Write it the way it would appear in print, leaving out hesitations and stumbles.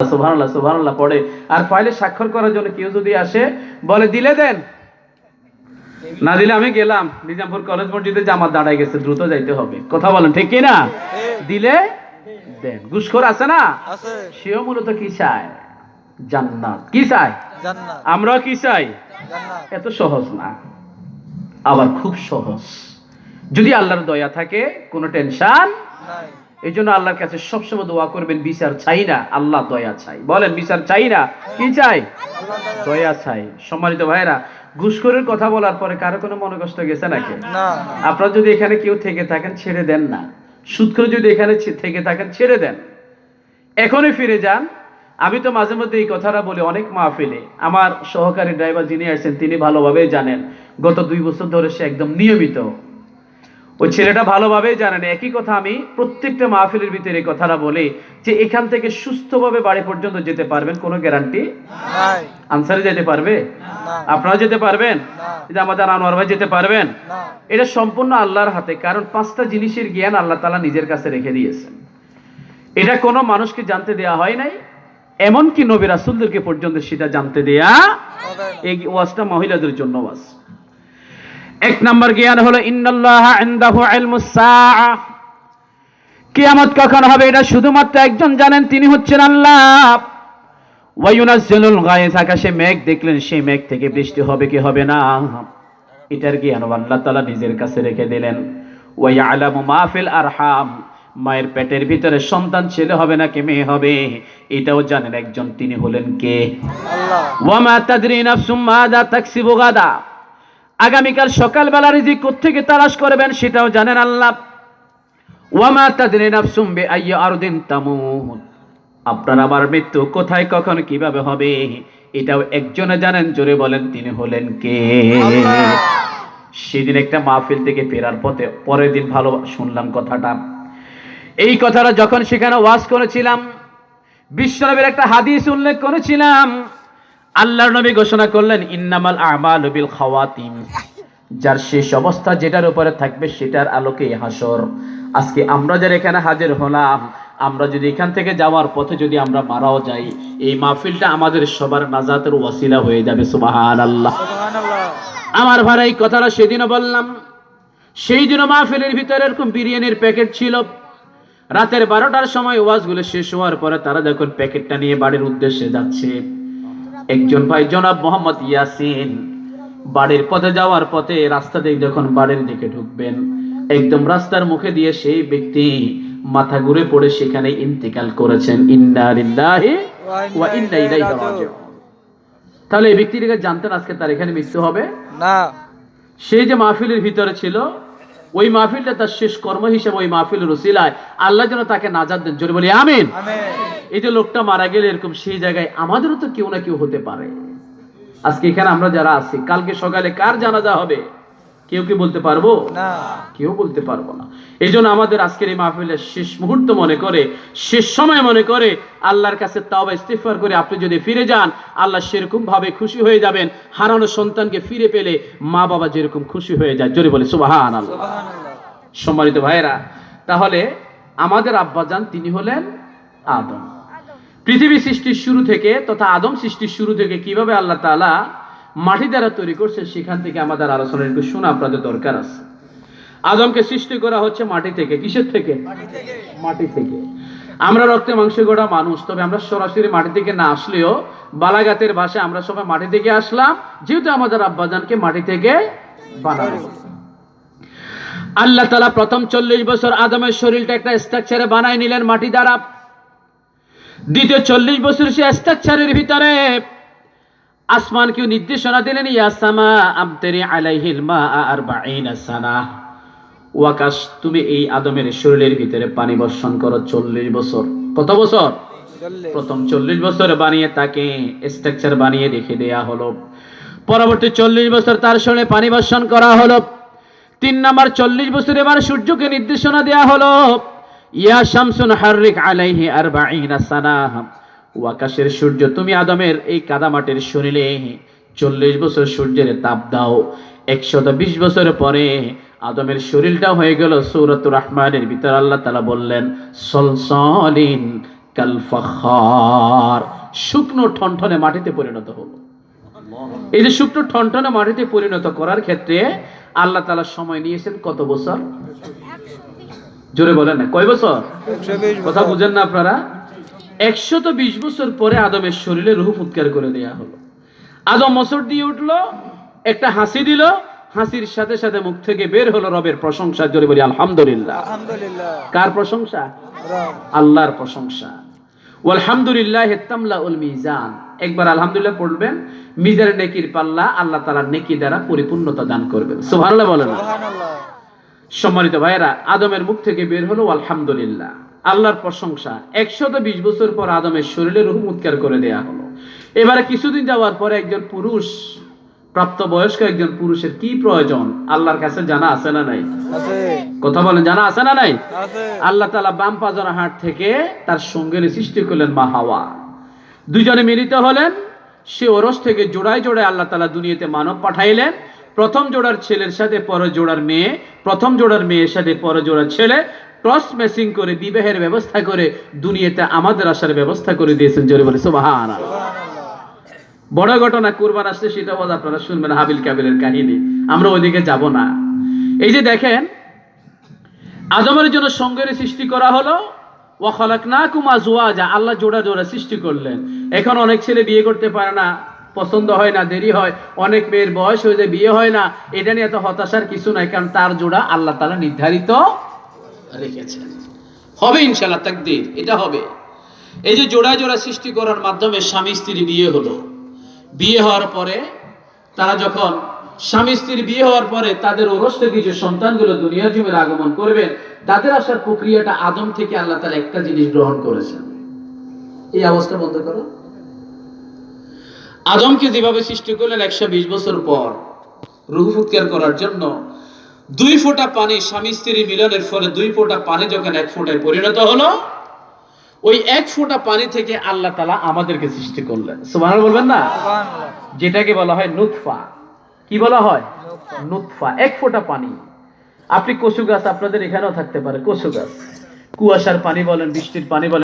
সুবহানাল্লাহ সুবহানাল্লাহ পড়ে। আর ফাইলে স্বাক্ষর করার জন্য কেউ যদি আসে বলে দিলে দেন, না দিলে আমি গেলাম, নিজামপুর কলেজ মসজিদে জামাত দাঁড়ায় গেছে, দ্রুত যাইতে হবে। কথা বলেন ঠিক কি না? দিলে দেন। ঘুষখোর আছে না, সেও মূলত কি চায়? জান্নাত। কি চায়? জান্নাত। আমরা কি চাই? জান্নাত। এত সহজ না, আবার খুব সহজ। যদি আল্লাহর দয়া থাকে কোনো টেনশন নাই। এই জন্য আল্লাহর কাছে সবসময় দোয়া করবেন, বিচার চাই না, আল্লাহ দয়া চাই। বলেন বিচার চাই না, কি চাই? দয়া চাই। সম্মানিত ভাইরা, ঘুষখোরের কথা বলার পরে কারো কোনো মনে কষ্ট গেছে নাকি? না। আপনারা যদি এখানে কেউ থেকে থাকেন ছেড়ে দেন না। সুদখোর যদি এখানে থেকে থাকেন ছেড়ে দেন, এখনই ফিরে যান। আমি তো মাঝে মধ্যে এই কথাটা বলি অনেক মাহফিলে। আমার সহকারী ড্রাইভার যিনি আছেন তিনি ভালোভাবেই জানেন, গত 2 বছর ধরে সে একদম নিয়মিত, ওই ছেলেটা ভালোভাবেই জানেন। একই কথা আমি প্রত্যেকটা মাহফিলের ভিতরে এই কথাটা বলি যে এখান থেকে সুস্থভাবে বাড়ি পর্যন্ত যেতে পারবেন কোনো গ্যারান্টি নাই। আনসারে যেতে পারবে? আপনারা যেতে পারবেন? যে আমাদের আনোয়ার ভাই যেতে পারবেন? এটা সম্পূর্ণ আল্লাহর হাতে। কারণ 5টা জিনিসের জ্ঞান আল্লাহ তাআলা নিজের কাছে রেখে দিয়েছেন। এটা কোনো মানুষকে জানতে দেয়া হয় নাই, এমনকি নবী রাসূলদেরকে পর্যন্ত সেটা জানতে দেয়া। এই ওয়াজটা মহিলাদের জন্য ওয়াজ। 1 নাম্বার জ্ঞান হলো ইন্নাল্লাহা ইনদাহু ইলমুস সাআ। কিয়ামত কখন হবে এটা শুধুমাত্র একজন জানেন, তিনি হচ্ছেন আল্লাহ। ওয়া ইউনাজ্জিলুল গায়স, আকাশে মেঘ দেখলেন, সেই মেঘ থেকে বৃষ্টি হবে কি হবে না, এটার জ্ঞান আল্লাহ তাআলা নিজের কাছে রেখে দিলেন। ওয়া ইয়ালামু মা ফিল আরহাম, মায়ের পেটের ভিতরে সন্তান ছেলে হবে নাকি মেয়ে হবে এটাও জানেন একজন, তিনি হলেন কে? আল্লাহ। ওয়া মা তাদরি নাফসুম মাযা তাকসিবু গাদা, আগামীকাল সকালবেলা রিজিক কোত্থেকে তালাশ করবেন সেটাও জানেন আল্লাহ। ওয়া মা তাদরি নাফসুম বিআইয়ি আরদিন তামুত, আপনার আমার মৃত্যু কোথায় কখন কিভাবে হবে এটাও একজনে জানেন। জোরে বলেন তিনি হলেন কে? আল্লাহ। সেদিন একটা মাহফিল থেকে ফেরার পথে পরের দিন ভালো শুনলাম কথাটা। এই কথাটা যখন সেখানে ওয়াজ করেছিলাম, বিশ্বনবীর একটা হাদিস উল্লেখ করেছিলাম। আল্লাহর নবী ঘোষণা করলেন ইন্নামাল আমালু বিল খাওয়াতিম, যার শেষ অবস্থা যেটার উপরে থাকবে সেটার আলোকেই হাসর। আজকে আমরা যারা এখানে হাজির হলাম, আমরা যদি এখান থেকে যাওয়ার পথে যদি আমরা মারাও যাই, এই মাহফিলটা আমাদের সবার নাজাতের ওয়াসিলা হয়ে যাবে। সুবহানাল্লাহ সুবহানাল্লাহ। আমার ভাই এই কথাটা সেদিনও বললাম। সেই দিনও মাহফিলের ভিতরে এরকম বিরিয়ানির প্যাকেট ছিল। রাতের 12টার সময় ওয়াজগুলো শেষ হওয়ার পরে তারা যখন প্যাকেটটা নিয়ে বাড়ির উদ্দেশ্যে যাচ্ছে, একজন ভাই জনাব মোহাম্মদ ইয়াসিন বাড়ির পথে যাওয়ার পথে রাস্তা দিয়ে যখন বাড়ির দিকে ঢুকবেন, একদম রাস্তার মুখে দিয়ে সেই ব্যক্তি মাথা ঘুরে পড়ে সেখানে ইন্তেকাল করেছেন। ইন্না লিল্লাহি ওয়া ইন্না ইলাইহি রাজিউন। তাহলে এই ব্যক্তিটিকে জানতেন আজকে তার এখানে মৃত্যু হবে না? সেই যে মাহফিলের ভিতরে ছিল, ওই মাহফিলটা তার শেষ কর্ম হিসেবে ওই মাহফিলের উসিলায় আল্লাহ যেন তাকে নাজাত দেন। জোরে বলি আমিন। এই যে লোকটা মারা গেলে এরকম সেই জায়গায় আমাদেরও তো কেউ না কেউ হতে পারে। আজকে এখানে আমরা যারা আছি, কালকে সকালে কার জানাজা হবে কেউ কি বলতে পারবো? না, কেউ বলতে পারবো না। এই জন্য আমাদের আজকের এই মাহফিলের শেষ মুহূর্ত মনে করে, শেষ সময় মনে করে আল্লাহর কাছে তাওবা ইস্তিগফার করে আপনি যদি ফিরে যান, আল্লাহ সেরকম ভাবে খুশি হয়ে যাবেন। হারানো সন্তানকে ফিরে পেলে মা বাবা যেরকম খুশি হয়ে যায়। জোরে বলে সুবহানাল্লাহ। সম্মানিত ভাইরা, তাহলে আমাদের আব্বাজান তিনি হলেন আদম। পৃথিবী সৃষ্টির শুরু থেকে তথা আদম সৃষ্টির শুরু থেকে কিভাবে আল্লাহ তাআলা মাটি দ্বারা তৈরি করছে সেখান থেকে আমাদের আলোচনা একটু শোনা আপনাদের দরকার আছে। আদমকে সৃষ্টি করা হচ্ছে মাটি থেকে। কিসের থেকে? মাটি থেকে। আমরা রক্তে মাংসে গড়া মানুষ, তবে আমরা সরাসরি মাটি থেকে না আসলেও বালাগাতের ভাষায় আমরা সবাই মাটি থেকে আসলাম, যেহেতু আমাদের আব্বাজানকে মাটি থেকে বানানো হয়েছে। আল্লাহ তাআলা প্রথম 40 বছর আদমের শরীরটা একটা স্ট্রাকচারে বানায় নিলেন মাটি দ্বারা। দ্বিতীয় 40 বছর সে স্ট্রাকচারের ভিতরে আসমানকে নির্দেশনা দিলেন, ইয়া সামা আমতিরি আলাইহিল মা 40 সানা। ওয়াকাশ, তুমি এই আদমের শরীরের ভিতরে পানি বর্ষণ করো 40 বছর। কত বছর? 40। প্রথম 40 বছর বানিয়ে তাকে স্ট্রাকচার বানিয়ে রেখে দেয়া হলো। পরবর্তী 40 বছর তার শরীরে পানি বর্ষণ করা হলো। 3 নাম্বার 40 বছর এবার সূর্যকে নির্দেশনা দেয়া হলো, ইয়া শামসুন হাররিক আলাইহি 40 সানা। ওয়াকাশের সূর্য, তুমি আদমের এই কাদামাটির শরীরে 40 বছর সূর্যের তাপ দাও। 120 বছর পরে আদমের শরীরটা হয়ে গেল সূরাতুর রহমানের ভিতর আল্লাহ তাআলা বললেন সলসলিন কাল ফাখার, শুকনো ঠনঠনে মাটিতে পরিণত হলো। এই যে শুকনো ঠনঠনে মাটিতে পরিণত করার ক্ষেত্রে আল্লাহ তাআলা সময় নিয়েছেন কত বছর? জোরে বলেন না, কয় বছর? কথা বুঝেন না আপনারা? 120 বছর পরে আদমের শরীরে রূহ ফুৎকার করে দেয়া হলো। আদম মোচড় দিয়ে উঠলো, একটা হাসি দিল, হাসির সাথে সাথে মুখ থেকে বের হলো রবের প্রশংসা। জোরে বলি আলহামদুলিল্লাহ। কার প্রশংসা? আল্লাহর প্রশংসা। ওয়ালহামদুলিল্লাহি তামলাউল মিজান। একবার আলহামদুলিল্লাহ পড়বেন, মিজানের নেকির পাল্লা আল্লাহ তাআলা নেকি দ্বারা পরিপূর্ণতা দান করবেন। সুবহানাল্লাহ বলেন না? সম্মানিত ভাইয়েরা, আদমের মুখ থেকে বের হলো আলহামদুলিল্লাহ, আল্লাহর প্রশংসা। 120 বছর পর আদমের শরীরে রূহ উৎকার করে দেয়া হলো। এবারে কিছুদিন যাওয়ার পরে একজন পুরুষ, প্রাপ্তবয়স্ক একজন পুরুষের কি প্রয়োজন আল্লাহর কাছে জানা আছে না নাই? কথা বলেন, জানা আছে না নাই? আল্লাহ তাআলা বাম পাজর হাট থেকে তার সঙ্গের সৃষ্টি করলেন মা হাওয়া। দুজনে মিলিত হলেন, সে ওরস থেকে জোড়ায় জোড়ায় আল্লাহ তাআলা দুনিয়াতে মানব পাঠাইলেন। প্রথম জোড়ার ছেলের সাথে পর জোড়ার মেয়ে, প্রথম জোড়ার মেয়ের সাথে পর জোড়ার ছেলে, ক্রস ম্যাচিং করে বিবাহের ব্যবস্থা করে দুনিয়াতে আমাদের আসার ব্যবস্থা করে দিয়েছেন। জোরে বলে সুবহানাল্লাহ। বড় ঘটনা কুরবান আসছে, সেটা বল আপনারা শুনবেন, হাবিল কাবিলের কাহিনী। আমরা ওইদিকে যাব না। এই যে দেখেন, আদমের জন্য সঙ্গের সৃষ্টি করা হলো। ওয়া খালাকনাকুম আজওয়াজা, আল্লাহ জোড়া জোড়া সৃষ্টি করলেন। এখন অনেক ছেলে বিয়ে করতে পারে না, পছন্দ হয় না, দেরি হয়, অনেক মেয়ের বয়স হয়ে যায়, বিয়ে হয় না। এটা নিয়ে এত হতাশার কিছু নাই, কারণ তার জোড়া আল্লাহ তাআলা নির্ধারিত রেখেছেন। হবে ইনশাআল্লাহ, তাকদীর, এটা হবে। এই যে জোড়া জোড়া সৃষ্টি করার মাধ্যমে স্বামী স্ত্রী বিয়ে হলো। বিয়ে হওয়ার পরে তারা যখন স্বামী স্ত্রীর বিয়ে হওয়ার পরে তাদের ওরস থেকে যে সন্তানগুলো দুনিয়ার জীবনে আগমন করবেন, তাদের আসার প্রক্রিয়াটা আদম থেকে আল্লাহ তাআলা একটা জিনিস গ্রহণ করেছেন। এই অবস্থা বন্ধ করো। আদমকে যেভাবে সৃষ্টি করলেন 120 বছর পর রূহ ফুৎকার করার জন্য, 2 ফোঁটা পানি স্বামী স্ত্রী মিলনের ফলে 2 ফোঁটা পানি যখন 1 ফোঁটায় পরিণত হলো, ওই 1 ফোঁটা পানি থেকে আল্লাহ তাআলা আমাদেরকে সৃষ্টি করলেন। সুবহানাল্লাহ বলবেন না? যেটাকে বলা হয় নুতফা। কি বলা হয়? নুতফা। 1 ফোঁটা পানি। আপনি কচু গাছ, আপনাদের এখানেও থাকতে পারে কচু গাছ, কুয়াশার পানি বলেন, বৃষ্টির পানি বলেন,